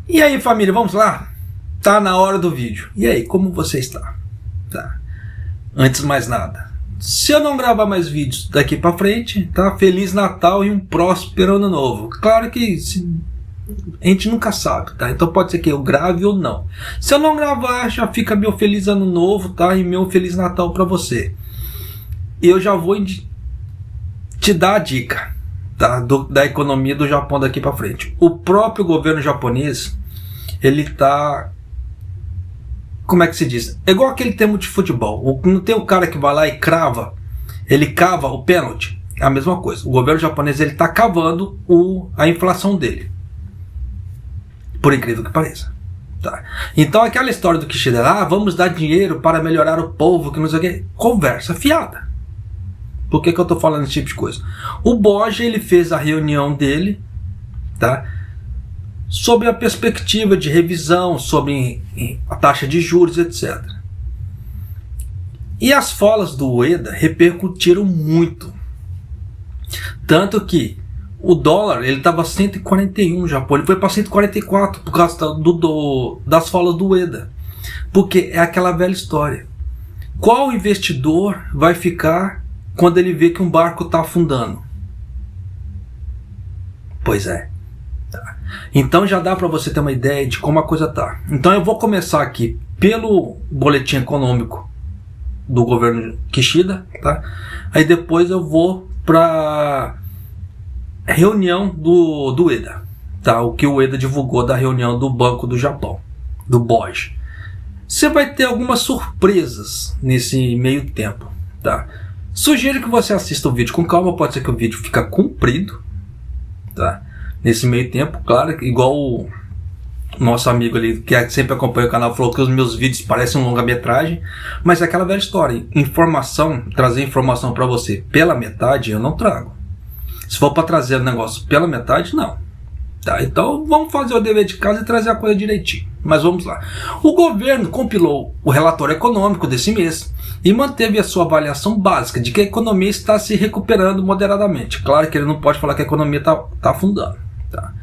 E aí, família, vamos lá? Tá na hora do vídeo. E aí, como você está? Tá. Antes de mais nada, se eu não gravar mais vídeos daqui pra frente, tá? Feliz Natal e um próspero ano novo. Claro que a gente nunca sabe, tá? Então pode ser que eu grave ou não. Se eu não gravar, já fica meu feliz ano novo, tá? E meu feliz Natal pra você. E eu já vou te dar a dica, tá? Da economia do Japão daqui pra frente. O próprio governo japonês, ele tá... Como é que se diz? É igual aquele termo de futebol. Não tem o cara que vai lá e crava, ele cava o pênalti. É a mesma coisa. O governo japonês, ele tá cavando a inflação dele. Por incrível que pareça. Tá. Então aquela história do Kishida, vamos dar dinheiro para melhorar o povo, que não sei o que. Conversa fiada. Por que eu tô falando esse tipo de coisa? O BOJ, ele fez a reunião dele, tá? Sobre a perspectiva de revisão, sobre a taxa de juros, etc. E as falas do Ueda repercutiram muito. Tanto que o dólar, ele estava 141 no Japão, ele foi para 144 por causa das falas do Ueda. Porque é aquela velha história. Qual investidor vai ficar quando ele vê que um barco está afundando? Pois é. Tá. Então já dá para você ter uma ideia de como a coisa tá. Então eu vou começar aqui pelo boletim econômico do governo Kishida, tá? Aí depois eu vou para reunião do Ueda, tá? O que o Ueda divulgou da reunião do Banco do Japão, do BOJ. Você vai ter algumas surpresas nesse meio tempo, tá? Sugiro que você assista o vídeo com calma, pode ser que o vídeo fique comprido, tá? Nesse meio tempo, claro, igual o nosso amigo ali, que sempre acompanha o canal, falou que os meus vídeos parecem uma longa-metragem, mas é aquela velha história, trazer informação para você pela metade, eu não trago. Se for para trazer o negócio pela metade, não. Tá, então vamos fazer o dever de casa e trazer a coisa direitinho. Mas vamos lá. O governo compilou o relatório econômico desse mês e manteve a sua avaliação básica de que a economia está se recuperando moderadamente. Claro que ele não pode falar que a economia está afundando. Tá?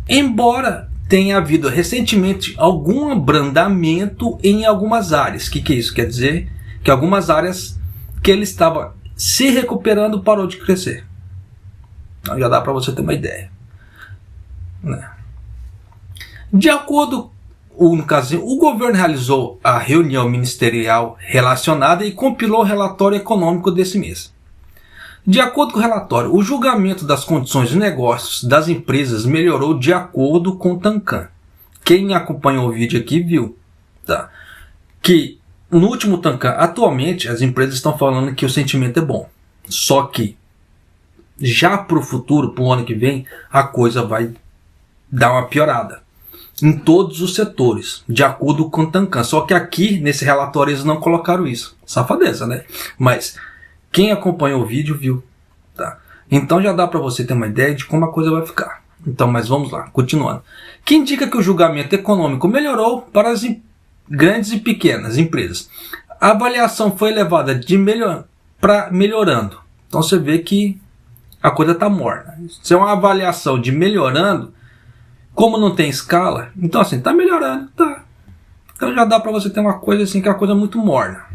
Embora tenha havido recentemente algum abrandamento em algumas áreas. O que é isso? Quer dizer que algumas áreas que ele estava se recuperando parou de crescer. Então já dá para você ter uma ideia. De acordo no caso, o governo realizou a reunião ministerial relacionada e compilou o relatório econômico desse mês. De acordo com o relatório, o julgamento das condições de negócios das empresas melhorou de acordo com o Tankan. Quem acompanhou o vídeo aqui viu, tá? Que no último Tankan, atualmente as empresas estão falando que o sentimento é bom. Só que já para o futuro, para o ano que vem, a coisa vai dar uma piorada em todos os setores, de acordo com o Tankan. Só que aqui, nesse relatório, eles não colocaram isso. Safadeza, né? Mas quem acompanhou o vídeo viu. Tá? Então já dá para você ter uma ideia de como a coisa vai ficar. Então, mas vamos lá, continuando. Que indica que o julgamento econômico melhorou para as grandes e pequenas empresas. A avaliação foi elevada para melhorando. Então você vê que a coisa está morna. Se é uma avaliação de melhorando, como não tem escala, então assim, está melhorando, tá. Então já dá para você ter uma coisa assim, que é uma coisa muito morna.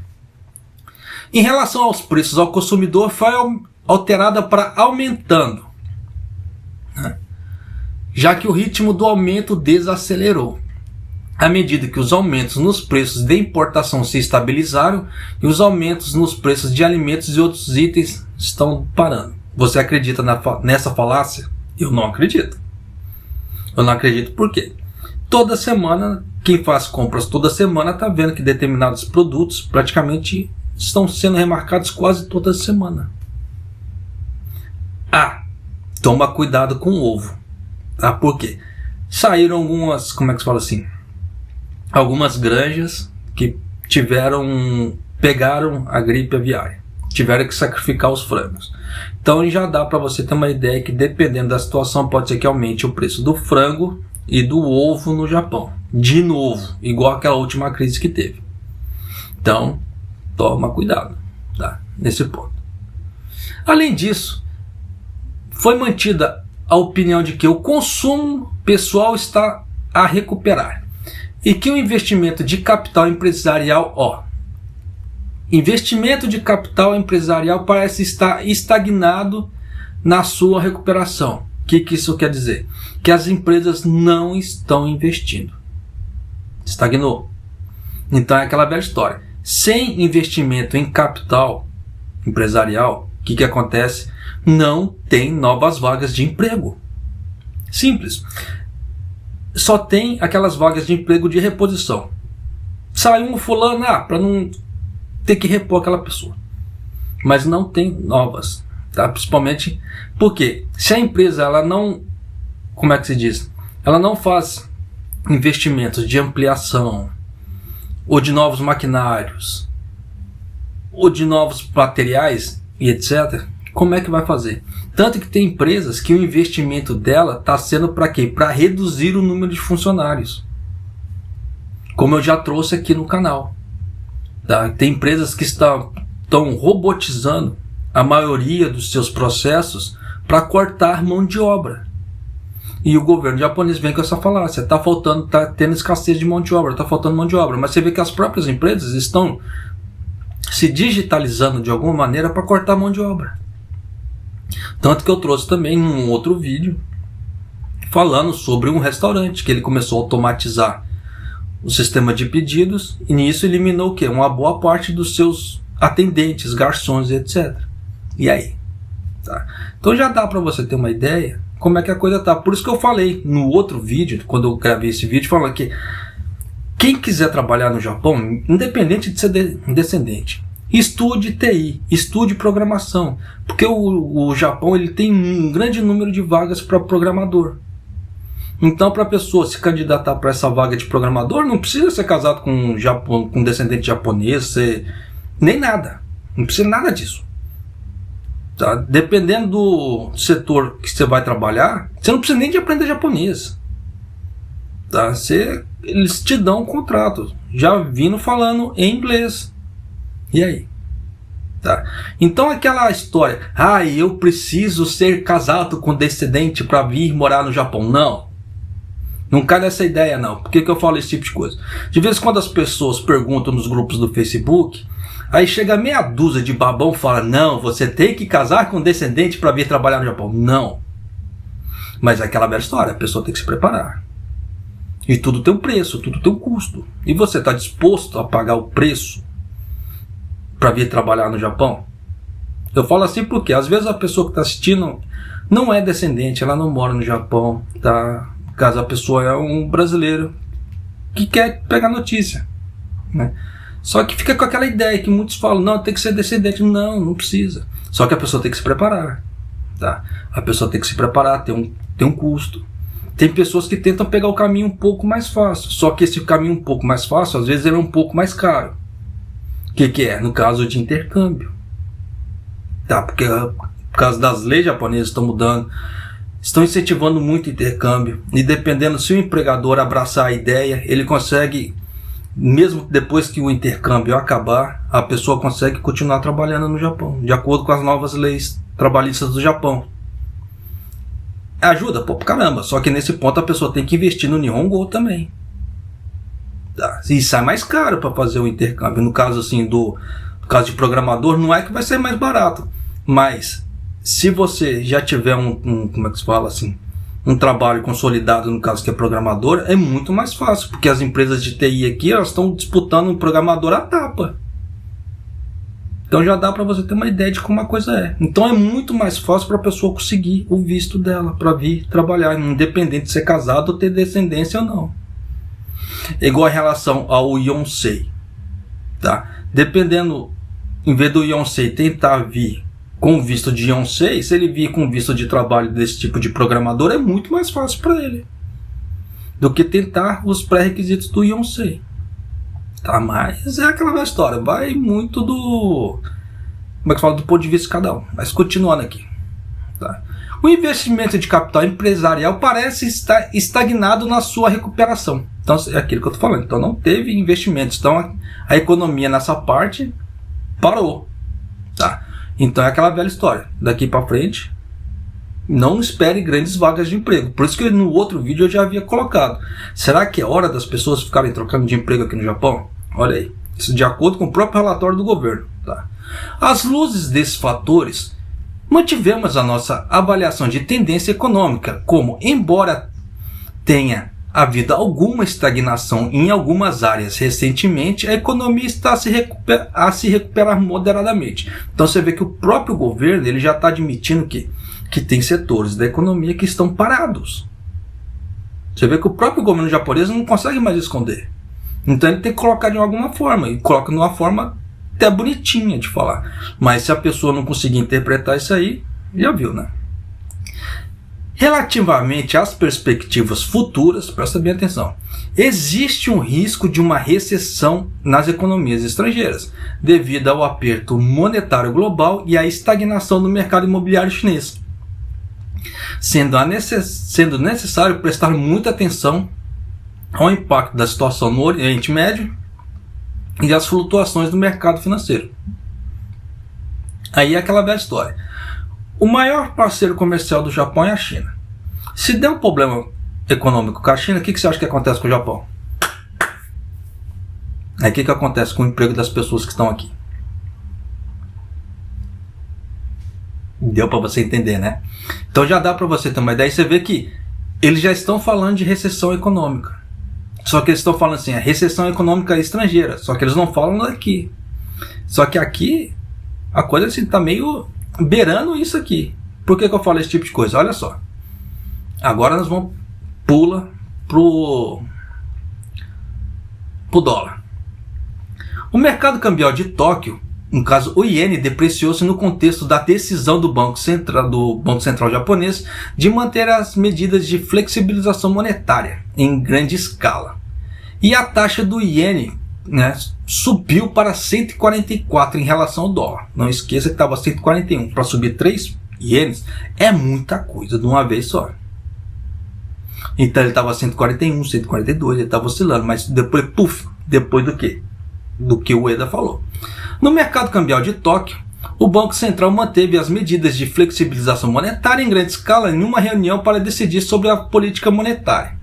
Em relação aos preços ao consumidor, foi alterada para aumentando, né? Já que o ritmo do aumento desacelerou, à medida que os aumentos nos preços de importação se estabilizaram e os aumentos nos preços de alimentos e outros itens estão parando. Você acredita nessa falácia? Eu não acredito. Eu não acredito por quê? Toda semana, quem faz compras toda semana está vendo que determinados produtos praticamente estão sendo remarcados quase toda semana. Toma cuidado com o ovo. Tá? Por quê? Saíram algumas, como é que se fala assim? Algumas granjas que pegaram a gripe aviária. Tiveram que sacrificar os frangos. Então já dá para você ter uma ideia que dependendo da situação pode ser que aumente o preço do frango e do ovo no Japão. De novo, igual aquela última crise que teve. Então, toma cuidado, tá? Nesse ponto. Além disso, foi mantida a opinião de que o consumo pessoal está a recuperar. E que o investimento de capital empresarial, investimento de capital empresarial parece estar estagnado na sua recuperação. O que isso quer dizer? Que as empresas não estão investindo. Estagnou. Então é aquela velha história. Sem investimento em capital empresarial, o que acontece? Não tem novas vagas de emprego. Simples. Só tem aquelas vagas de emprego de reposição. Sai um fulano, para não ter que repor aquela pessoa. Mas não tem novas. Tá? Principalmente porque se a empresa ela não, como é que se diz? Ela não faz investimentos de ampliação, ou de novos maquinários, ou de novos materiais e etc., como é que vai fazer? Tanto que tem empresas que o investimento dela está sendo para quê? Para reduzir o número de funcionários. Como eu já trouxe aqui no canal. Tá? Tem empresas que estão robotizando a maioria dos seus processos para cortar mão de obra. E o governo japonês vem com essa falácia. Está tendo escassez de mão de obra, está faltando mão de obra. Mas você vê que as próprias empresas estão se digitalizando de alguma maneira para cortar mão de obra. Tanto que eu trouxe também um outro vídeo falando sobre um restaurante que ele começou a automatizar o sistema de pedidos e nisso eliminou o quê? Uma boa parte dos seus atendentes, garçons e etc. E aí? Tá? Então já dá para você ter uma ideia como é que a coisa tá. Por isso que eu falei no outro vídeo, quando eu gravei esse vídeo, falando que quem quiser trabalhar no Japão, independente de ser descendente, estude TI, estude programação, porque o Japão ele tem um grande número de vagas para programador. Então, para a pessoa se candidatar para essa vaga de programador, não precisa ser casado com um descendente japonês, nem nada, não precisa nada disso. Tá? Dependendo do setor que você vai trabalhar, você não precisa nem de aprender japonês. Tá? Eles te dão um contrato, já vindo falando em inglês. E aí? Tá? Então aquela história, eu preciso ser casado com descendente para vir morar no Japão. Não cai nessa ideia não. Por que eu falo esse tipo de coisa? De vez em quando as pessoas perguntam nos grupos do Facebook, aí chega meia dúzia de babão e fala, não, você tem que casar com descendente para vir trabalhar no Japão. Não. Mas é aquela velha história, a pessoa tem que se preparar. E tudo tem um preço, tudo tem um custo. E você está disposto a pagar o preço para vir trabalhar no Japão? Eu falo assim porque às vezes a pessoa que está assistindo não é descendente, ela não mora no Japão, tá? Caso a pessoa é um brasileiro que quer pegar notícia, né? Só que fica com aquela ideia que muitos falam, não, tem que ser descendente. Não precisa. Só que a pessoa tem que se preparar, tá? A pessoa tem que se preparar, tem um custo. Tem pessoas que tentam pegar o caminho um pouco mais fácil, só que esse caminho um pouco mais fácil, às vezes ele é um pouco mais caro. O que é? No caso de intercâmbio. Tá? Porque por causa das leis japonesas estão mudando, estão incentivando muito o intercâmbio. E dependendo se o empregador abraçar a ideia, ele consegue, mesmo depois que o intercâmbio acabar, a pessoa consegue continuar trabalhando no Japão, de acordo com as novas leis trabalhistas do Japão. Ajuda, pra caramba. Só que nesse ponto a pessoa tem que investir no Nihongo também. Tá? E sai mais caro para fazer o intercâmbio. No caso assim no caso de programador, não é que vai ser mais barato. Mas se você já tiver como é que se fala assim, um trabalho consolidado, no caso que é programador, é muito mais fácil, porque as empresas de TI aqui, elas estão disputando um programador à tapa. Então já dá para você ter uma ideia de como a coisa é. Então é muito mais fácil para a pessoa conseguir o visto dela para vir trabalhar, independente de ser casado ou ter descendência ou não. É igual em relação ao Yonsei, tá? Dependendo, em vez do Yonsei tentar vir com visto de Yonsei, se ele vir com visto de trabalho desse tipo de programador, é muito mais fácil para ele do que tentar os pré-requisitos do Yonsei. Tá, mas é aquela velha história, vai muito do, como é que fala, do ponto de vista de cada um. Mas continuando aqui, tá? O investimento de capital empresarial parece estar estagnado na sua recuperação. Então é aquilo que eu estou falando. Então não teve investimentos. Então a economia nessa parte parou, tá? Então é aquela velha história. Daqui para frente Não espere grandes vagas de emprego. Por isso que no outro vídeo eu já havia colocado. Será que é hora das pessoas ficarem trocando de emprego aqui no Japão? Olha aí. Isso de acordo com o próprio relatório do governo. Tá? Às luzes desses fatores, mantivemos a nossa avaliação de tendência econômica, como, embora tenha havido alguma estagnação em algumas áreas recentemente, a economia está a se recuperar moderadamente. Então você vê que o próprio governo ele já está admitindo que tem setores da economia que estão parados. Você vê que o próprio governo japonês não consegue mais esconder. Então ele tem que colocar de alguma forma, e coloca de uma forma até bonitinha de falar. Mas se a pessoa não conseguir interpretar isso aí, já viu, né? Relativamente às perspectivas futuras, presta bem atenção, existe um risco de uma recessão nas economias estrangeiras, devido ao aperto monetário global e à estagnação do mercado imobiliário chinês, sendo necessário prestar muita atenção ao impacto da situação no Oriente Médio e às flutuações do mercado financeiro. Aí é aquela velha história. O maior parceiro comercial do Japão é a China. Se der um problema econômico com a China, o que você acha que acontece com o Japão? Aí o que acontece com o emprego das pessoas que estão aqui? Deu para você entender, né? Então já dá para você ter uma ideia. Você vê que eles já estão falando de recessão econômica. Só que eles estão falando assim, a recessão econômica estrangeira. Só que eles não falam daqui. Só que aqui, a coisa assim, tá meio beirando isso aqui. Por que eu falo esse tipo de coisa? Olha só. Agora nós vamos pula pro dólar. O mercado cambial de Tóquio, no caso o iene, depreciou-se no contexto da decisão do Banco Central japonês de manter as medidas de flexibilização monetária em grande escala. E a taxa do iene, né, subiu para 144 em relação ao dólar. Não esqueça que estava 141. Para subir 3 ienes é muita coisa de uma vez só. Então ele estava 141, 142, ele estava oscilando, mas depois, depois do quê? Do que o Ueda falou. No mercado cambial de Tóquio, o Banco Central manteve as medidas de flexibilização monetária em grande escala em uma reunião para decidir sobre a política monetária,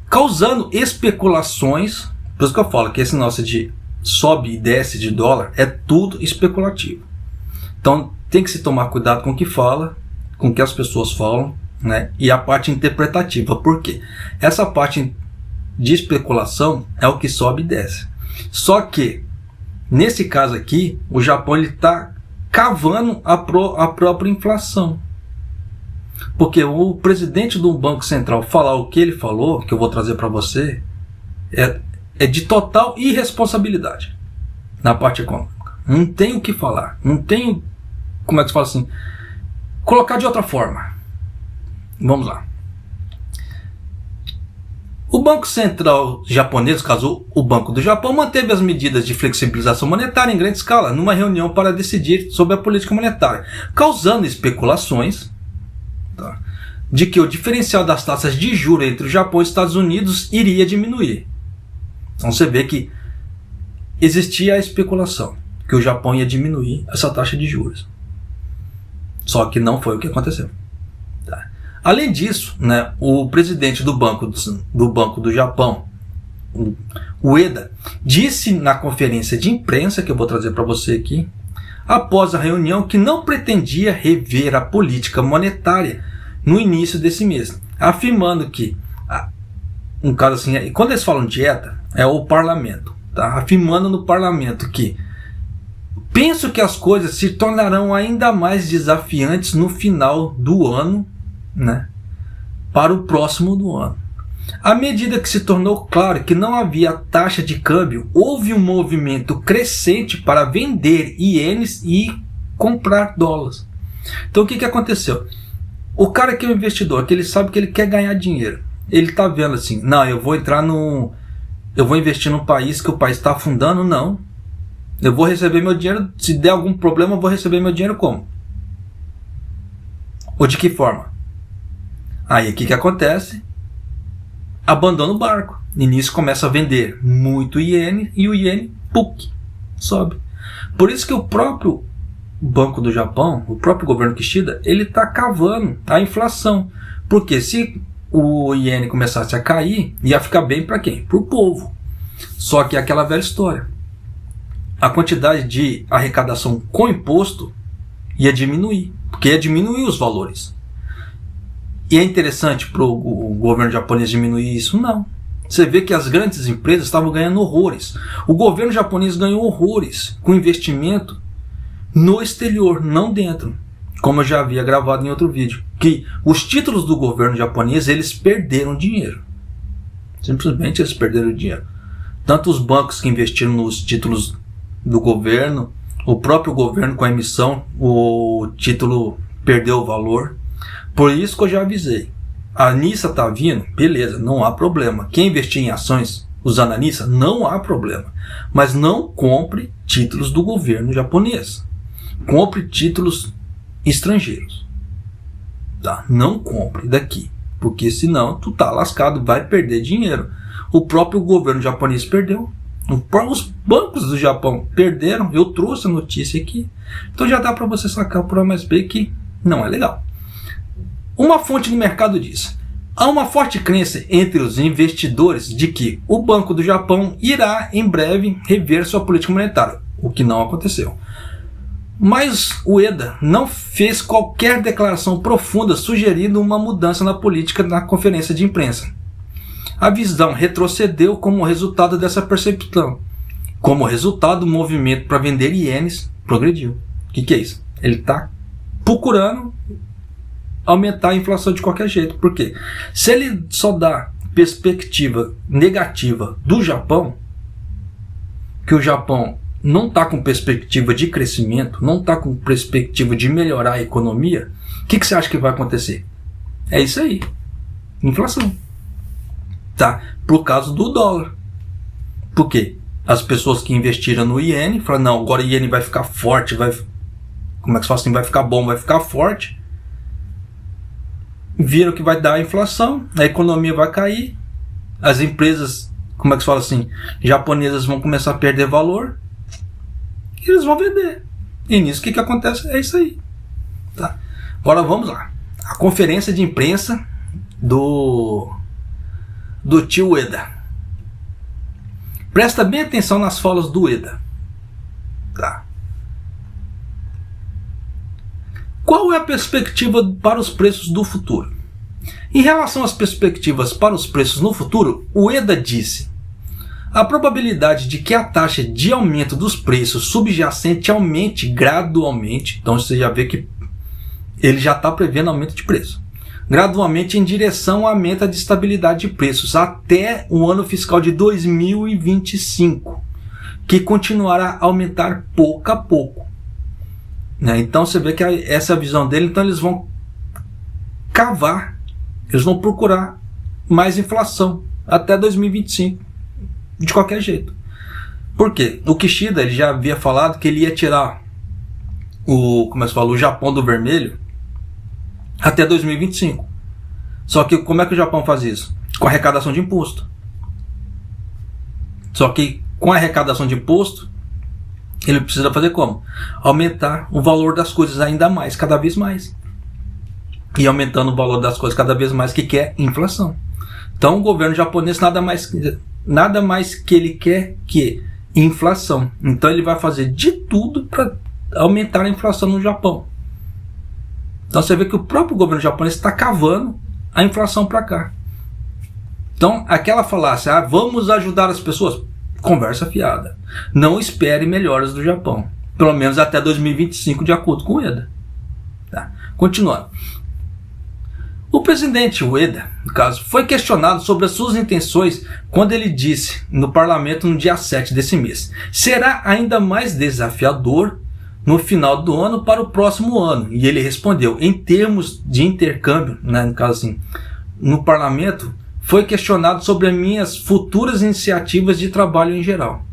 causando especulações. Por isso que eu falo que esse nosso de sobe e desce de dólar é tudo especulativo. Então tem que se tomar cuidado com o que fala, com o que as pessoas falam, né? E a parte interpretativa. Por quê? Essa parte de especulação é o que sobe e desce. Só que nesse caso aqui, o Japão está cavando a própria inflação. Porque o presidente do Banco Central falar o que ele falou, que eu vou trazer para você, é de total irresponsabilidade na parte econômica. Não tem o que falar. Não tem, como é que se fala assim, colocar de outra forma. Vamos lá. O Banco Central japonês, no caso o Banco do Japão, manteve as medidas de flexibilização monetária em grande escala numa reunião para decidir sobre a política monetária, causando especulações, tá, de que o diferencial das taxas de juros entre o Japão e os Estados Unidos iria diminuir. Então você vê que existia a especulação que o Japão ia diminuir essa taxa de juros. Só que não foi o que aconteceu. Tá? Além disso, né, o presidente do Banco do Japão, o Ueda, disse na conferência de imprensa, que eu vou trazer para você aqui, após a reunião, que não pretendia rever a política monetária no início desse mês, afirmando que, um caso assim, quando eles falam dieta, é o parlamento, tá? Afirmando no parlamento que penso que as coisas se tornarão ainda mais desafiantes no final do ano, né, para o próximo do ano. À medida que se tornou claro que não havia taxa de câmbio, houve um movimento crescente para vender ienes e comprar dólares. Então o que aconteceu? O cara que é um investidor, que ele sabe que ele quer ganhar dinheiro, ele está vendo assim, não, eu vou investir num país que o país está afundando, não. Eu vou receber meu dinheiro, se der algum problema, eu vou receber meu dinheiro como? Ou de que forma? Aí o que acontece? Abandona o barco. E nisso começa a vender muito iene e o iene, sobe. Por isso que o próprio Banco do Japão, o próprio governo Kishida, ele está cavando a inflação. Porque se o iene começasse a cair, ia ficar bem para quem? Para o povo. Só que é aquela velha história. A quantidade de arrecadação com imposto ia diminuir, porque ia diminuir os valores. E é interessante para o governo japonês diminuir isso? Não. Você vê que as grandes empresas estavam ganhando horrores. O governo japonês ganhou horrores com investimento no exterior, não dentro. Como eu já havia gravado em outro vídeo. Que os títulos do governo japonês, eles perderam dinheiro. Simplesmente eles perderam dinheiro. Tanto os bancos que investiram nos títulos do governo, o próprio governo com a emissão, o título perdeu o valor. Por isso que eu já avisei. A NISA está vindo, beleza, não há problema. Quem investir em ações usando a NISA, não há problema. Mas não compre títulos do governo japonês. Compre títulos estrangeiros. Tá? Não compre daqui. Porque senão tu tá lascado, vai perder dinheiro. O próprio governo japonês perdeu. Os bancos do Japão perderam. Eu trouxe a notícia aqui. Então já dá para você sacar por A mais B que não é legal. Uma fonte do mercado diz: há uma forte crença entre os investidores de que o Banco do Japão irá em breve rever sua política monetária, o que não aconteceu. Mas o Ueda não fez qualquer declaração profunda sugerindo uma mudança na política na conferência de imprensa. A visão retrocedeu como resultado dessa percepção. Como resultado, o movimento para vender ienes progrediu. O que é isso? Ele está procurando aumentar a inflação de qualquer jeito. Por quê? Se ele só dá perspectiva negativa do Japão, que o Japão não está com perspectiva de crescimento, não está com perspectiva de melhorar a economia, o que você acha que vai acontecer? É isso aí. Inflação. Tá? Por causa do dólar. Por quê? As pessoas que investiram no iene falaram, não, agora o iene vai ficar forte, como é que se fala assim? Vai ficar bom, vai ficar forte. Viram que vai dar a inflação, a economia vai cair, as empresas, como é que se fala assim, japonesas vão começar a perder valor, e eles vão vender. E nisso o que acontece? É isso aí. Tá? Agora vamos lá. A conferência de imprensa do tio Ueda. Presta bem atenção nas falas do Ueda. Tá? Qual é a perspectiva para os preços do futuro? Em relação às perspectivas para os preços no futuro, o Ueda disse: a probabilidade de que a taxa de aumento dos preços subjacente aumente gradualmente, então você já vê que ele já está prevendo aumento de preço, gradualmente em direção ao aumento de estabilidade de preços até o ano fiscal de 2025, que continuará a aumentar pouco a pouco. Então você vê que essa é a visão dele. Então eles vão cavar, eles vão procurar mais inflação até 2025, de qualquer jeito. Por quê? O Kishida ele já havia falado que ele ia tirar o Japão do vermelho até 2025. Só que como é que o Japão faz isso? Com arrecadação de imposto. Só que com a arrecadação de imposto, ele precisa fazer como? Aumentar o valor das coisas ainda mais, cada vez mais. E aumentando o valor das coisas cada vez mais, que é inflação. Então o governo japonês nada mais que ele quer que inflação. Então ele vai fazer de tudo para aumentar a inflação no Japão. Então você vê que o próprio governo japonês está cavando a inflação para cá. Então aquela falácia, vamos ajudar as pessoas, conversa fiada. Não espere melhoras do Japão. Pelo menos até 2025, de acordo com o Ueda. Tá? Continuando. O presidente Ueda, no caso, foi questionado sobre as suas intenções quando ele disse no parlamento no dia 7 desse mês: será ainda mais desafiador no final do ano para o próximo ano. E ele respondeu: em termos de intercâmbio, no caso assim, no parlamento, foi questionado sobre as minhas futuras iniciativas de trabalho em geral.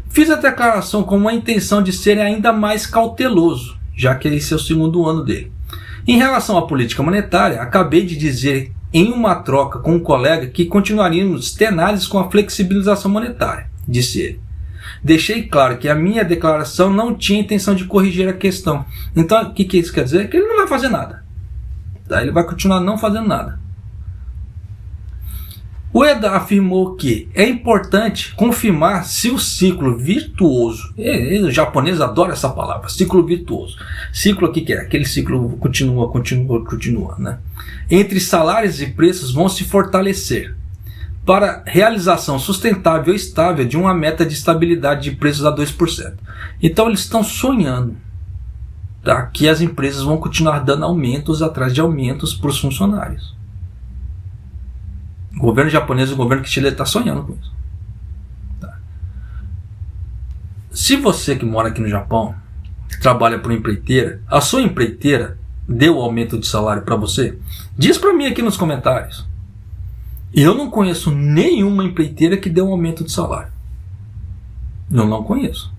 Fiz a declaração com a intenção de ser ainda mais cauteloso, já que esse é o segundo ano dele. Em relação à política monetária, acabei de dizer em uma troca com um colega que continuaríamos tenares com a flexibilização monetária, disse ele. deixei claro que a minha declaração não tinha intenção de corrigir a questão. Então, o que isso quer dizer? Que ele não vai fazer nada. Tá? Ele vai continuar não fazendo nada. Ueda afirmou que é importante confirmar se o ciclo virtuoso, o japonês adora essa palavra, ciclo virtuoso. Ciclo aqui que é aquele ciclo continua, né? Entre salários e preços vão se fortalecer para realização sustentável e estável de uma meta de estabilidade de preços a 2%. Então eles estão sonhando, tá, que as empresas vão continuar dando aumentos atrás de aumentos para os funcionários. O governo japonês e o governo chileno está sonhando com isso. Tá. Se você que mora aqui no Japão, trabalha para uma empreiteira, a sua empreiteira deu aumento de salário para você? Diz para mim aqui nos comentários. Eu não conheço nenhuma empreiteira que deu um aumento de salário. Eu não conheço.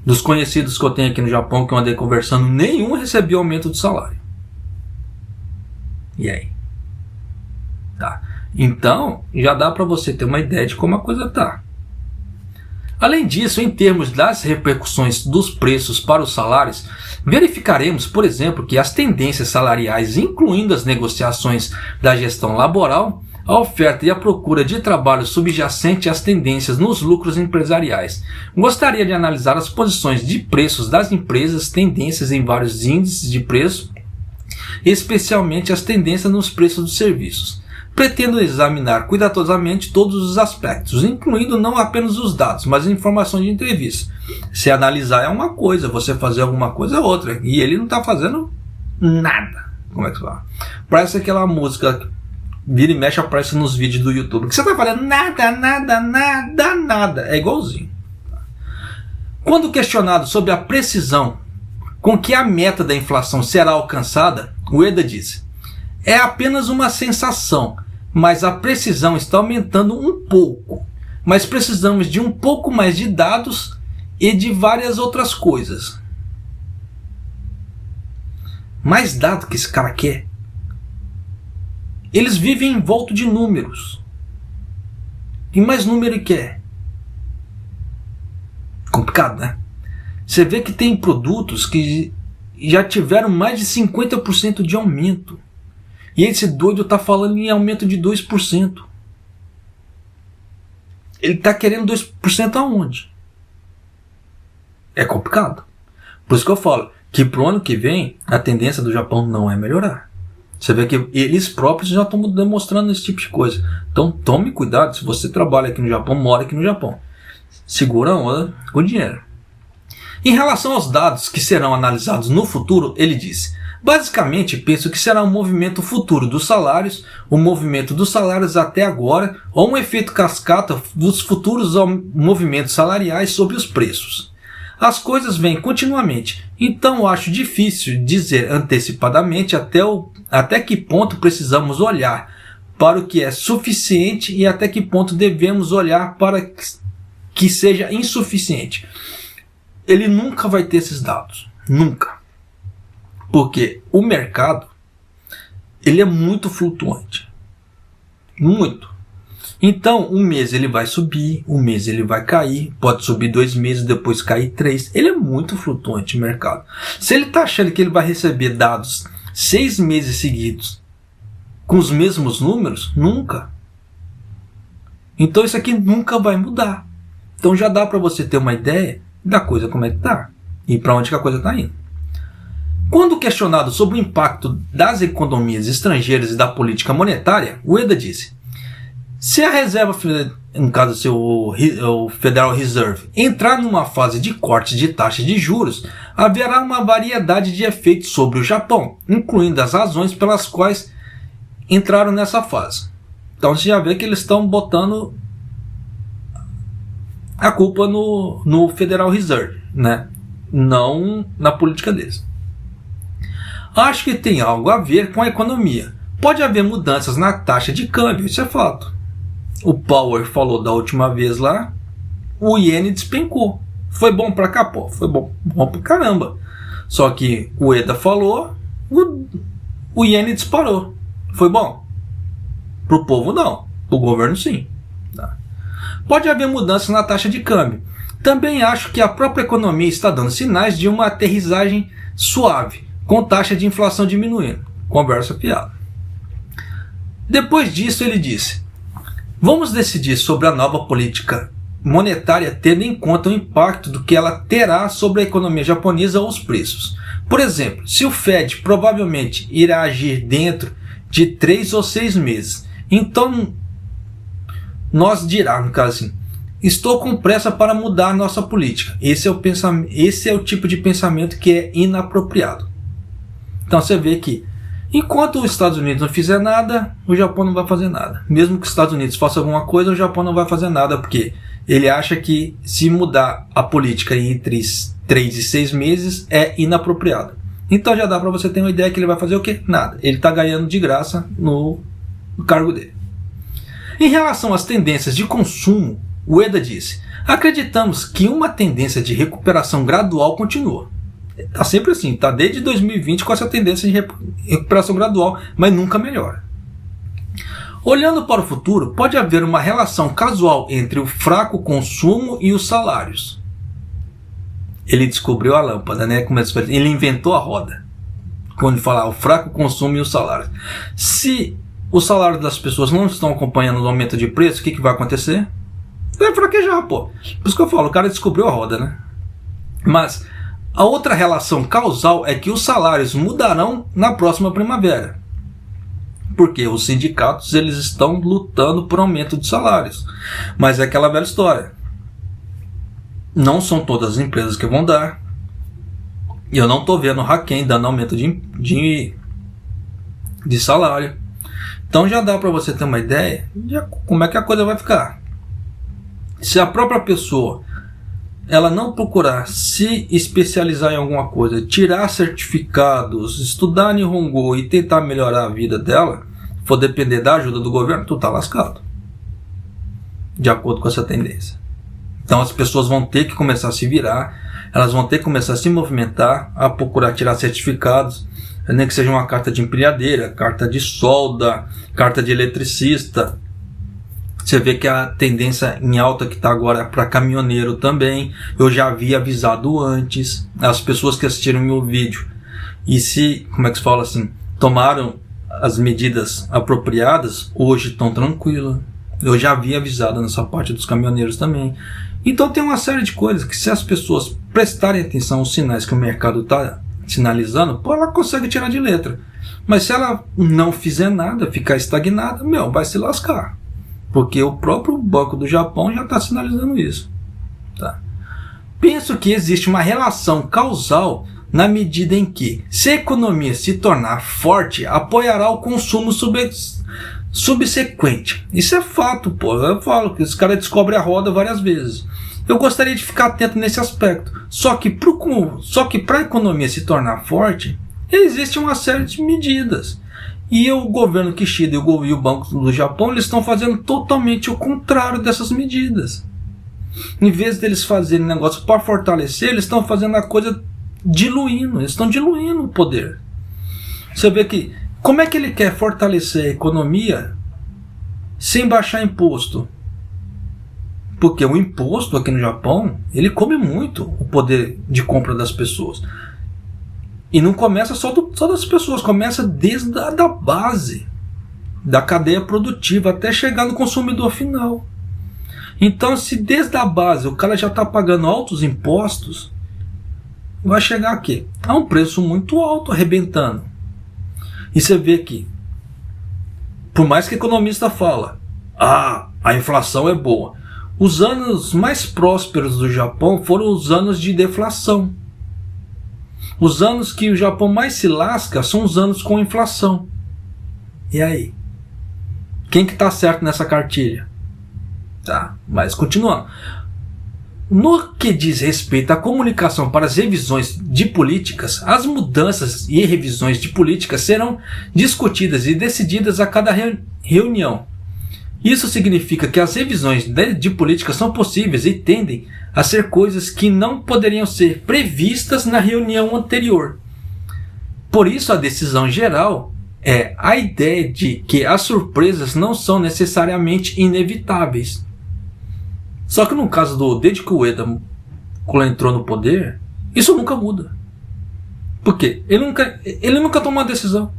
Dos conhecidos que eu tenho aqui no Japão, que eu andei conversando, nenhum recebeu aumento de salário. E aí? Tá. Então, já dá para você ter uma ideia de como a coisa está. Além disso, em termos das repercussões dos preços para os salários, verificaremos, por exemplo, que as tendências salariais, incluindo as negociações da gestão laboral, a oferta e a procura de trabalho subjacente às tendências nos lucros empresariais. Gostaria de analisar as posições de preços das empresas, tendências em vários índices de preço, especialmente as tendências nos preços dos serviços. Pretendo examinar cuidadosamente todos os aspectos, incluindo não apenas os dados, mas informações de entrevista. Se analisar é uma coisa, você fazer alguma coisa é outra. E ele não está fazendo nada. Como é que se fala? Parece aquela música, vira e mexe, aparece nos vídeos do YouTube. Que você está falando nada. É igualzinho. Quando questionado sobre a precisão com que a meta da inflação será alcançada, Ueda disse: é apenas uma sensação, mas a precisão está aumentando um pouco. Mas precisamos de um pouco mais de dados e de várias outras coisas. Mais dado que esse cara quer. Eles vivem envolto de números. E mais número ele quer. Complicado, né? Você vê que tem produtos que já tiveram mais de 50% de aumento. E esse doido está falando em aumento de 2%. Ele está querendo 2% aonde? É complicado. Por isso que eu falo que para o ano que vem a tendência do Japão não é melhorar. Você vê que eles próprios já estão demonstrando esse tipo de coisa. Então tome cuidado se você trabalha aqui no Japão, mora aqui no Japão. Segura a onda com dinheiro. Em relação aos dados que serão analisados no futuro, ele disse: basicamente, penso que será um movimento futuro dos salários, o movimento dos salários até agora, ou um efeito cascata dos futuros movimentos salariais sobre os preços. As coisas vêm continuamente, então acho difícil dizer antecipadamente até que ponto precisamos olhar para o que é suficiente e até que ponto devemos olhar para que seja insuficiente. Ele nunca vai ter esses dados, nunca. Porque o mercado, ele é muito flutuante. Muito. Então, um mês ele vai subir, um mês ele vai cair, pode subir 2 meses, depois cair 3. Ele é muito flutuante o mercado. Se ele está achando que ele vai receber dados 6 meses seguidos com os mesmos números, nunca. Então isso aqui nunca vai mudar. Então já dá para você ter uma ideia da coisa como é que está e para onde que a coisa está indo. Quando questionado sobre o impacto das economias estrangeiras e da política monetária, Ueda disse: se a reserva, no caso o Federal Reserve, entrar numa fase de corte de taxa de juros, haverá uma variedade de efeitos sobre o Japão, incluindo as razões pelas quais entraram nessa fase. Então você já vê que eles estão botando a culpa no Federal Reserve, né? Não na política deles. Acho que tem algo a ver com a economia. Pode haver mudanças na taxa de câmbio, isso é fato. O Power falou da última vez lá, o iene despencou. Foi bom pra cá? Pô, foi bom pra caramba. Só que o Eda falou, o iene disparou. Foi bom? Pro povo não, pro governo sim. Tá. pode haver mudanças na taxa de câmbio. Também acho que a própria economia está dando sinais de uma aterrissagem suave, com taxa de inflação diminuindo. Conversa fiada. Depois disso ele disse: vamos decidir sobre a nova política monetária tendo em conta o impacto do que ela terá sobre a economia japonesa ou os preços. Por exemplo, se o Fed provavelmente irá agir dentro de 3 ou 6 meses, então nós dirá, no caso assim, estou com pressa para mudar a nossa política. Esse é o tipo de pensamento que é inapropriado. Então você vê que enquanto os Estados Unidos não fizer nada, o Japão não vai fazer nada. Mesmo que os Estados Unidos faça alguma coisa, o Japão não vai fazer nada, porque ele acha que se mudar a política entre 3 e 6 meses é inapropriado. Então já dá para você ter uma ideia que ele vai fazer o quê? Nada. Ele está ganhando de graça no cargo dele. Em relação às tendências de consumo, o Ueda disse: acreditamos que uma tendência de recuperação gradual continua. Está sempre assim, está desde 2020 com essa tendência de recuperação gradual, mas nunca melhora. Olhando para o futuro, pode haver uma relação casual entre o fraco consumo e os salários. Ele descobriu a lâmpada, né? Ele inventou a roda. Quando ele fala o fraco consumo e os salários. Se os salários das pessoas não estão acompanhando o aumento de preço, o que vai acontecer? Vai fraquejar, pô. Por isso que eu falo, o cara descobriu a roda, né? Mas a outra relação causal é que os salários mudarão na próxima primavera. Porque os sindicatos eles estão lutando por aumento de salários. Mas é aquela velha história. Não são todas as empresas que vão dar. Eu não estou vendo o Haken dando aumento de salário. Então já dá para você ter uma ideia de como é que a coisa vai ficar. Se a própria pessoa ela não procurar se especializar em alguma coisa, tirar certificados, estudar Nihongo e tentar melhorar a vida dela, for depender da ajuda do governo, tu tá lascado. De acordo com essa tendência. Então as pessoas vão ter que começar a se virar, elas vão ter que começar a se movimentar, a procurar tirar certificados, nem que seja uma carta de empilhadeira, carta de solda, carta de eletricista. Você vê que a tendência em alta que está agora é para caminhoneiro também. Eu já havia avisado antes. As pessoas que assistiram meu vídeo e se, como é que se fala assim, tomaram as medidas apropriadas, hoje estão tranquilas. Eu já havia avisado nessa parte dos caminhoneiros também. Então tem uma série de coisas que se as pessoas prestarem atenção aos sinais que o mercado está sinalizando, pô, ela consegue tirar de letra. Mas se ela não fizer nada, ficar estagnada, vai se lascar. Porque o próprio Banco do Japão já está sinalizando isso. Tá? Penso que existe uma relação causal na medida em que, se a economia se tornar forte, apoiará o consumo subsequente. Isso é fato, pô. Eu falo que esse cara descobre a roda várias vezes. Eu gostaria de ficar atento nesse aspecto. Só que para a economia se tornar forte, existe uma série de medidas. E o governo Kishida e o Banco do Japão eles estão fazendo totalmente o contrário dessas medidas. Em vez deles fazerem negócio para fortalecer, eles estão fazendo a coisa diluindo. Eles estão diluindo o poder. Você vê que como é que ele quer fortalecer a economia sem baixar imposto? Porque o imposto aqui no Japão ele come muito o poder de compra das pessoas. E não começa só das pessoas, começa desde a base da cadeia produtiva até chegar no consumidor final. Então, se desde a base o cara já está pagando altos impostos, vai chegar aqui a um preço muito alto, arrebentando. E você vê que, por mais que o economista fala, a inflação é boa, os anos mais prósperos do Japão foram os anos de deflação. Os anos que o Japão mais se lasca são os anos com inflação. E aí? Quem que está certo nessa cartilha? Tá, mas continuando. No que diz respeito à comunicação para as revisões de políticas, as mudanças e revisões de políticas serão discutidas e decididas a cada reunião. Isso significa que as revisões de políticas são possíveis e tendem a ser coisas que não poderiam ser previstas na reunião anterior. Por isso a decisão geral é a ideia de que as surpresas não são necessariamente inevitáveis. Só que no caso desde que o Ueda entrou no poder, isso nunca muda. Por quê? Ele nunca tomou uma decisão.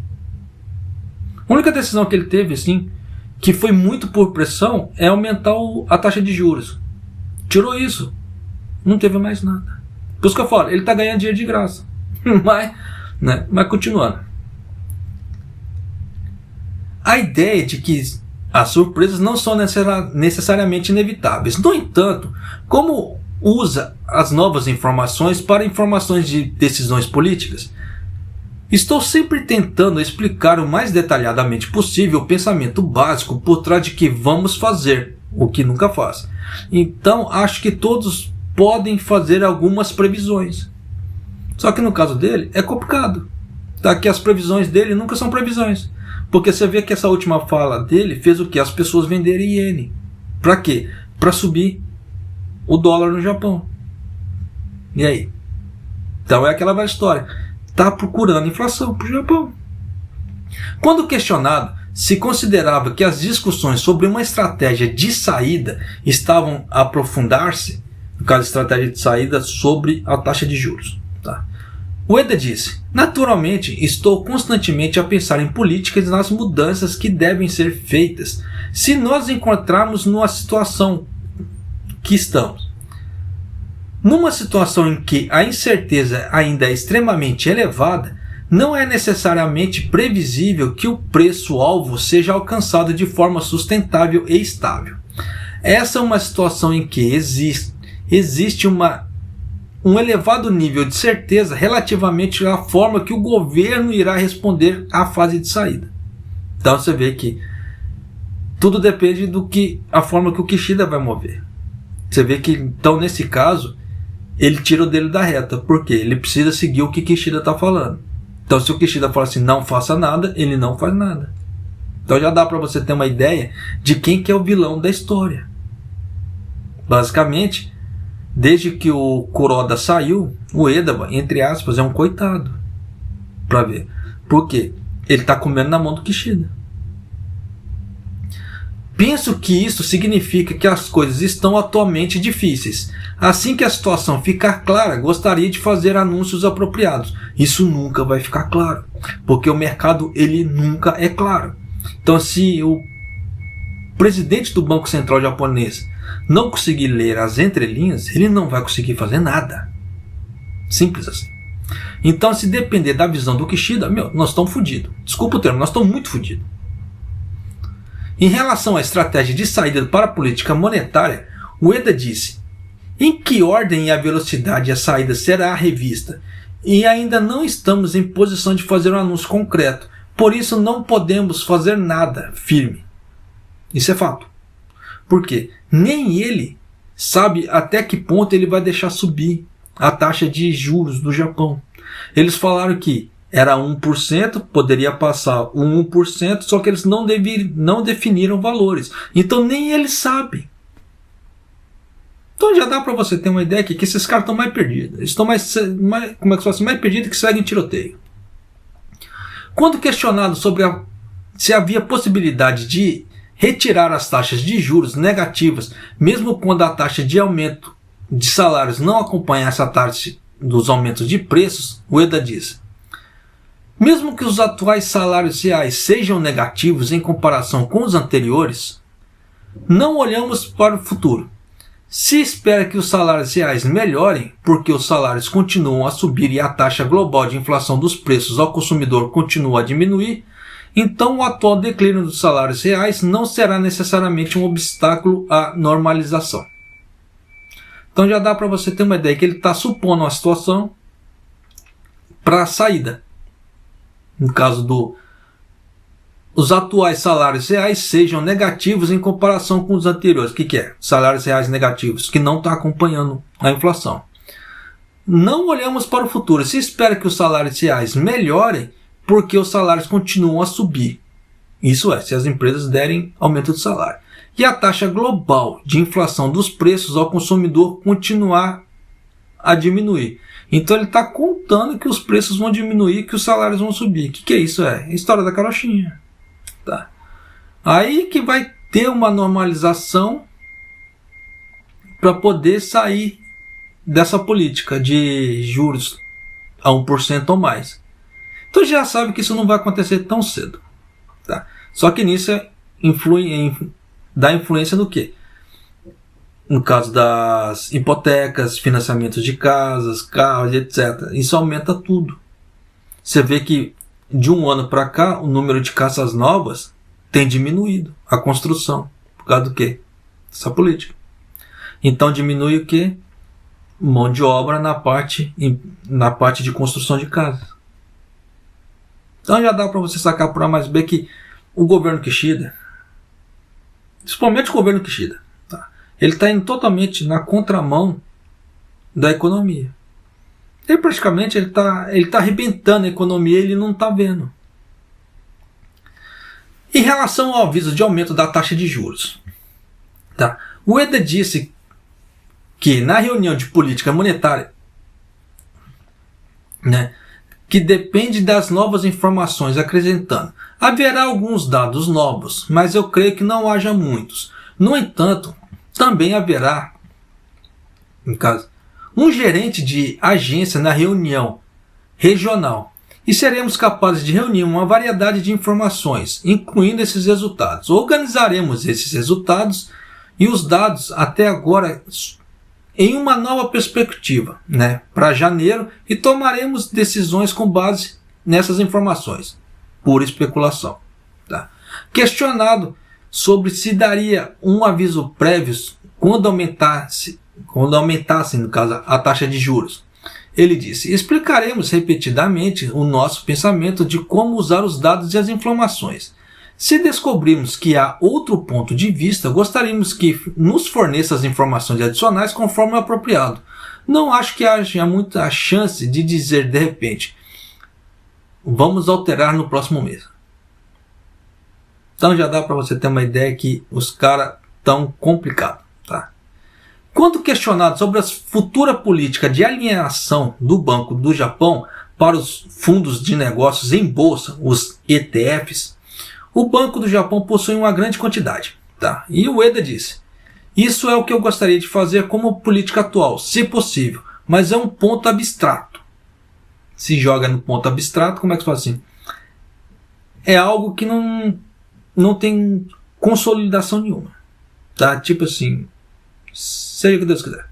A única decisão que ele teve, assim, que foi muito por pressão, é aumentar a taxa de juros. Tirou isso, não teve mais nada. Por isso que eu falo, ele está ganhando dinheiro de graça. Mas continuando. A ideia de que as surpresas não são necessariamente inevitáveis. No entanto, como usa as novas informações para informações de decisões políticas, estou sempre tentando explicar o mais detalhadamente possível o pensamento básico por trás de que vamos fazer, o que nunca faz. Então, acho que todos podem fazer algumas previsões. Só que no caso dele, é complicado. Tá? Que as previsões dele nunca são previsões. Porque você vê que essa última fala dele fez o que? As pessoas venderem iene. Para quê? Para subir o dólar no Japão. E aí? Então é aquela velha história. Está procurando inflação para o Japão. Quando questionado se considerava que as discussões sobre uma estratégia de saída estavam a aprofundar-se, no caso, estratégia de saída sobre a taxa de juros. Tá? Ueda disse: naturalmente, estou constantemente a pensar em políticas e nas mudanças que devem ser feitas se nós encontrarmos numa situação que estamos. Numa situação em que a incerteza ainda é extremamente elevada, não é necessariamente previsível que o preço-alvo seja alcançado de forma sustentável e estável. Essa é uma situação em que existe um elevado nível de certeza relativamente à forma que o governo irá responder à fase de saída. Então você vê que tudo depende a forma que o Kishida vai mover. Você vê que, então, nesse caso, ele tira o dele da reta. Por quê? Ele precisa seguir o que Kishida está falando. Então, se o Kishida fala assim, não faça nada, ele não faz nada. Então já dá para você ter uma ideia de quem que é o vilão da história. Basicamente, desde que o Kuroda saiu, o Ueda, entre aspas, é um coitado. Para ver. Por quê? Ele está comendo na mão do Kishida. Penso que isso significa que as coisas estão atualmente difíceis. Assim que a situação ficar clara, gostaria de fazer anúncios apropriados. Isso nunca vai ficar claro, porque o mercado ele nunca é claro. Então, se o presidente do Banco Central japonês não conseguir ler as entrelinhas, ele não vai conseguir fazer nada. Simples assim. Então, se depender da visão do Kishida, nós estamos fodidos. Desculpa o termo, nós estamos muito fodidos. Em relação à estratégia de saída para a política monetária, Ueda disse: em que ordem e a velocidade a saída será revista? E ainda não estamos em posição de fazer um anúncio concreto, por isso não podemos fazer nada firme. Isso é fato. Por quê? Nem ele sabe até que ponto ele vai deixar subir a taxa de juros do Japão. Eles falaram que era 1%, poderia passar o 1%, só que eles não definiram valores. Então nem eles sabem. Então já dá para você ter uma ideia que esses caras estão mais perdidos. Eles estão mais perdidos que seguem tiroteio. Quando questionado sobre se havia possibilidade de retirar as taxas de juros negativas, mesmo quando a taxa de aumento de salários não acompanhasse a taxa dos aumentos de preços, Ueda disse: mesmo que os atuais salários reais sejam negativos em comparação com os anteriores, não olhamos para o futuro. Se espera que os salários reais melhorem, porque os salários continuam a subir e a taxa global de inflação dos preços ao consumidor continua a diminuir, então o atual declínio dos salários reais não será necessariamente um obstáculo à normalização. Então já dá para você ter uma ideia que ele está supondo uma situação para a saída. No caso os atuais salários reais sejam negativos em comparação com os anteriores. O que é? Salários reais negativos, que não está acompanhando a inflação. Não olhamos para o futuro. Se espera que os salários reais melhorem, porque os salários continuam a subir. Isso é, se as empresas derem aumento de salário. E a taxa global de inflação dos preços ao consumidor continuar a diminuir. Então ele está contando que os preços vão diminuir, que os salários vão subir. O que é isso? É a história da carochinha. Tá. Aí que vai ter uma normalização para poder sair dessa política de juros a 1% ou mais. Então já sabe que isso não vai acontecer tão cedo. Tá? Só que nisso dá influência no quê? No caso das hipotecas, financiamentos de casas, carros, etc. Isso aumenta tudo. Você vê que de um ano para cá o número de casas novas tem diminuído. A construção. Por causa do quê? Essa política. Então diminui o quê? Mão de obra na parte de construção de casas. Então já dá para você sacar por A mais B que o governo Kishida, principalmente o governo Kishida, tá? Ele está indo totalmente na contramão da economia. Ele praticamente ele tá arrebentando a economia e ele não está vendo. Em relação ao aviso de aumento da taxa de juros, tá? O Ueda disse que na reunião de política monetária, né, que depende das novas informações, acrescentando: haverá alguns dados novos, mas eu creio que não haja muitos. No entanto, também haverá, em caso, um gerente de agência na reunião regional e seremos capazes de reunir uma variedade de informações, incluindo esses resultados. Organizaremos esses resultados e os dados até agora em uma nova perspectiva, né, para janeiro, e tomaremos decisões com base nessas informações. Pura especulação. Tá? Questionado sobre se daria um aviso prévio quando aumentasse, no caso, a taxa de juros, ele disse: explicaremos repetidamente o nosso pensamento de como usar os dados e as informações. Se descobrirmos que há outro ponto de vista, gostaríamos que nos forneça as informações adicionais conforme o apropriado. Não acho que haja muita chance de dizer de repente: vamos alterar no próximo mês. Então já dá para você ter uma ideia que os caras estão complicados. Tá? Quando questionado sobre a futura política de alienação do Banco do Japão para os fundos de negócios em bolsa, os ETFs, o Banco do Japão possui uma grande quantidade. Tá? E o Ueda disse: isso é o que eu gostaria de fazer como política atual, se possível, mas é um ponto abstrato. Se joga no ponto abstrato, como é que se fala assim? É algo que não tem consolidação nenhuma. Tá? Tipo assim, seja o que Deus quiser.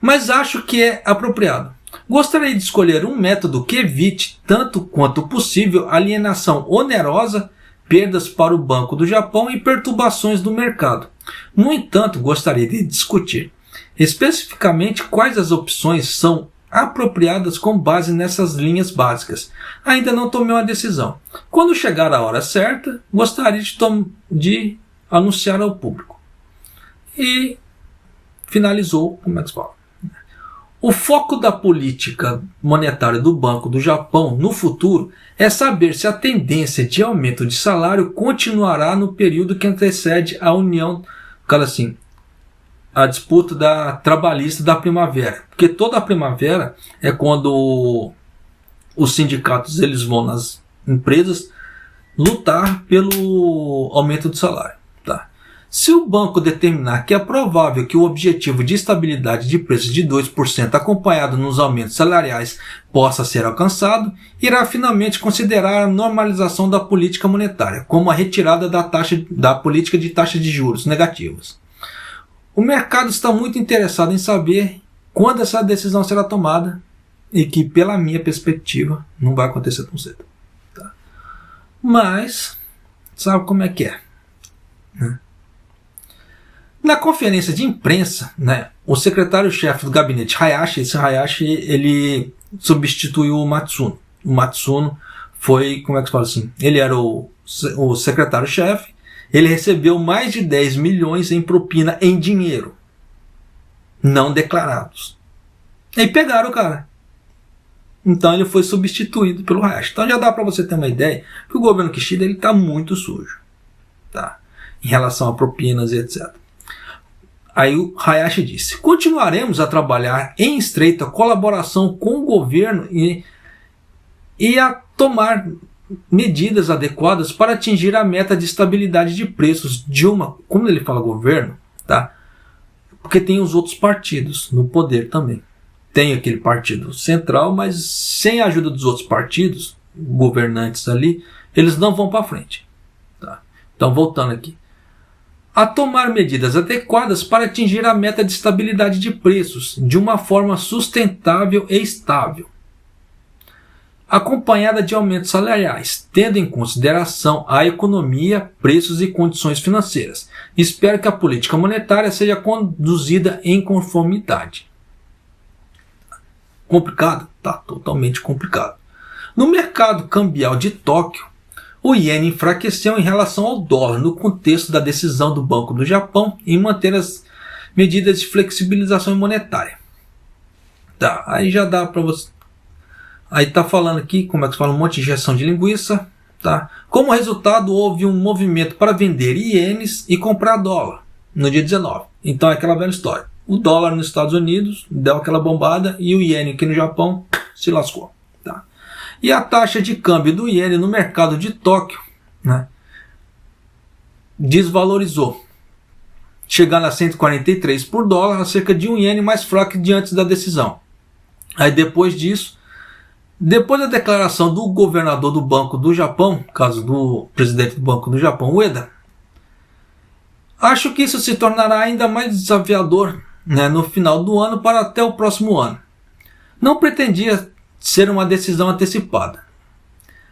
Mas acho que é apropriado. Gostaria de escolher um método que evite, tanto quanto possível, alienação onerosa, perdas para o Banco do Japão e perturbações do mercado. No entanto, gostaria de discutir especificamente quais as opções são apropriadas com base nessas linhas básicas. Ainda não tomei uma decisão. Quando chegar a hora certa, gostaria de anunciar ao público. E finalizou, como é que se fala? O foco da política monetária do Banco do Japão no futuro é saber se a tendência de aumento de salário continuará no período que antecede a união, assim, a disputa da trabalhista da primavera. Porque toda a primavera é quando os sindicatos eles vão nas empresas lutar pelo aumento do salário. Tá? Se o banco determinar que é provável que o objetivo de estabilidade de preços de 2% acompanhado nos aumentos salariais possa ser alcançado, irá finalmente considerar a normalização da política monetária, como a retirada da política de taxa de juros negativas. O mercado está muito interessado em saber quando essa decisão será tomada e que, pela minha perspectiva, não vai acontecer tão cedo. Tá? Mas, sabe como é que é? Né? Na conferência de imprensa, né, o secretário-chefe do gabinete Hayashi, esse Hayashi, ele substituiu o Matsuno. O Matsuno foi, como é que se fala assim? Ele era o secretário-chefe, ele recebeu mais de 10 milhões em propina em dinheiro, não declarados. E aí pegaram o cara. Então ele foi substituído pelo Hayashi. Então já dá para você ter uma ideia que o governo Kishida está muito sujo, tá? Em relação a propinas e etc. Aí o Hayashi disse: continuaremos a trabalhar em estreita colaboração com o governo e a tomar medidas adequadas para atingir a meta de estabilidade de preços de uma... Como ele fala governo, tá? Porque tem os outros partidos no poder também. Tem aquele partido central, mas sem a ajuda dos outros partidos, governantes ali, eles não vão para frente. Tá? Então, voltando aqui. A tomar medidas adequadas para atingir a meta de estabilidade de preços de uma forma sustentável e estável, acompanhada de aumentos salariais, tendo em consideração a economia, preços e condições financeiras. Espero que a política monetária seja conduzida em conformidade. Complicado? Tá totalmente complicado. No mercado cambial de Tóquio, o iene enfraqueceu em relação ao dólar no contexto da decisão do Banco do Japão em manter as medidas de flexibilização monetária. Tá, aí já dá para você. Aí tá falando aqui, como é que se fala, um monte de injeção de linguiça. Tá? Como resultado, houve um movimento para vender ienes e comprar dólar no dia 19. Então é aquela velha história. O dólar nos Estados Unidos deu aquela bombada e o iene aqui no Japão se lascou. Tá? E a taxa de câmbio do iene no mercado de Tóquio, né, desvalorizou, chegando a 143 por dólar, a cerca de um iene mais fraco de antes da decisão. Aí depois disso, depois da declaração do governador do Banco do Japão, caso do presidente do Banco do Japão, Ueda, acho que isso se tornará ainda mais desafiador, né, no final do ano para até o próximo ano. Não pretendia ser uma decisão antecipada.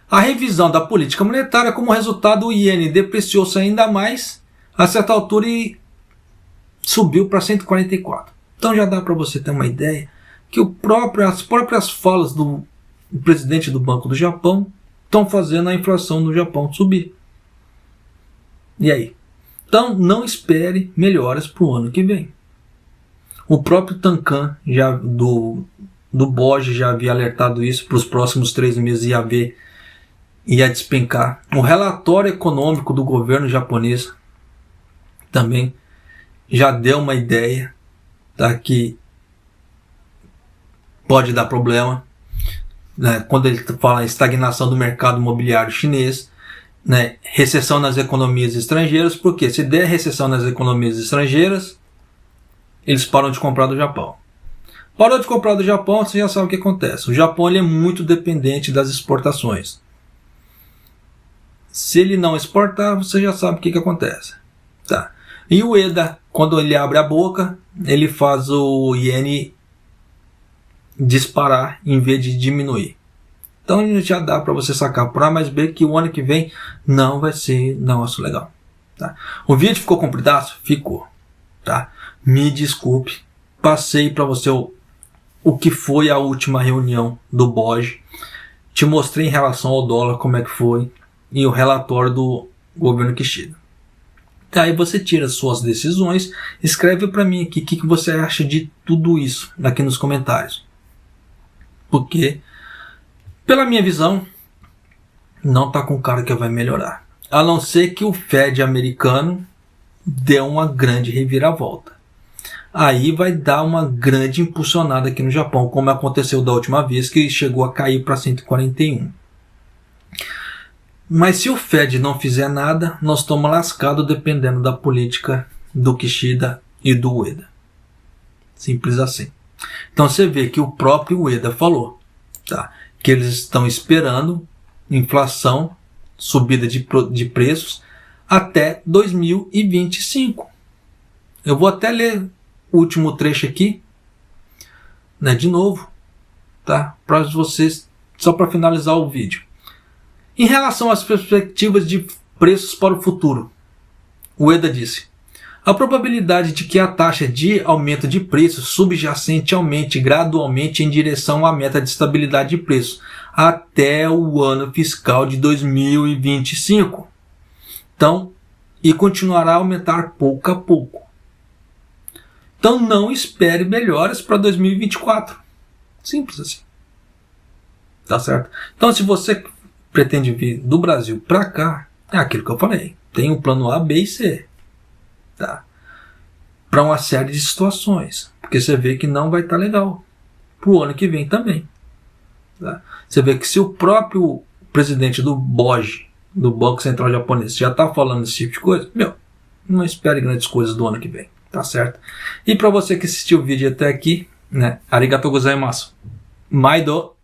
A revisão da política monetária, como resultado, o iene depreciou-se ainda mais a certa altura e subiu para 144. Então já dá para você ter uma ideia que as próprias falas do presidente do Banco do Japão estão fazendo a inflação no Japão subir. E aí? Então não espere melhoras para o ano que vem. O próprio Tankan do BOJ já havia alertado isso, para os próximos 3 meses ia despencar. O relatório econômico do governo japonês também já deu uma ideia, tá, que pode dar problema, né, quando ele fala em estagnação do mercado imobiliário chinês, né, recessão nas economias estrangeiras, porque se der recessão nas economias estrangeiras, eles param de comprar do Japão. Parou de comprar do Japão, você já sabe o que acontece. O Japão ele é muito dependente das exportações. Se ele não exportar, você já sabe o que acontece. Tá. E o Ueda, quando ele abre a boca, ele faz o iene disparar em vez de diminuir. Então já dá para você sacar por A mais B que o ano que vem não vai ser negócio legal. Tá? O vídeo ficou compridaço? Ficou. Tá? Me desculpe. Passei para você o que foi a última reunião do BOJ. Te mostrei em relação ao dólar como é que foi. E o relatório do governo Kishida. Aí você tira suas decisões. Escreve para mim aqui o que você acha de tudo isso aqui nos comentários. Porque, pela minha visão, não está com cara que vai melhorar. A não ser que o Fed americano dê uma grande reviravolta. Aí vai dar uma grande impulsionada aqui no Japão, como aconteceu da última vez, que chegou a cair para 141. Mas se o Fed não fizer nada, nós estamos lascados dependendo da política do Kishida e do Ueda. Simples assim. Então você vê que o próprio Ueda falou, tá, que eles estão esperando inflação, subida de preços até 2025. Eu vou até ler o último trecho aqui, né, de novo, tá, para vocês, só para finalizar o vídeo. Em relação às perspectivas de preços para o futuro, o Ueda disse: a probabilidade de que a taxa de aumento de preços subjacente aumente gradualmente em direção à meta de estabilidade de preços até o ano fiscal de 2025. Então, e continuará a aumentar pouco a pouco. Então não espere melhoras para 2024. Simples assim. Tá certo? Então se você pretende vir do Brasil para cá, é aquilo que eu falei. Tem o plano A, B e C. Tá? Para uma série de situações. Porque você vê que não vai estar legal. Para o ano que vem também. Tá? Você vê que se o próprio presidente do BOJ, do Banco Central Japonês, já está falando esse tipo de coisa, não espere grandes coisas do ano que vem. tá certo? E para você que assistiu o vídeo até aqui, né, arigatou gozaimasu. Maido!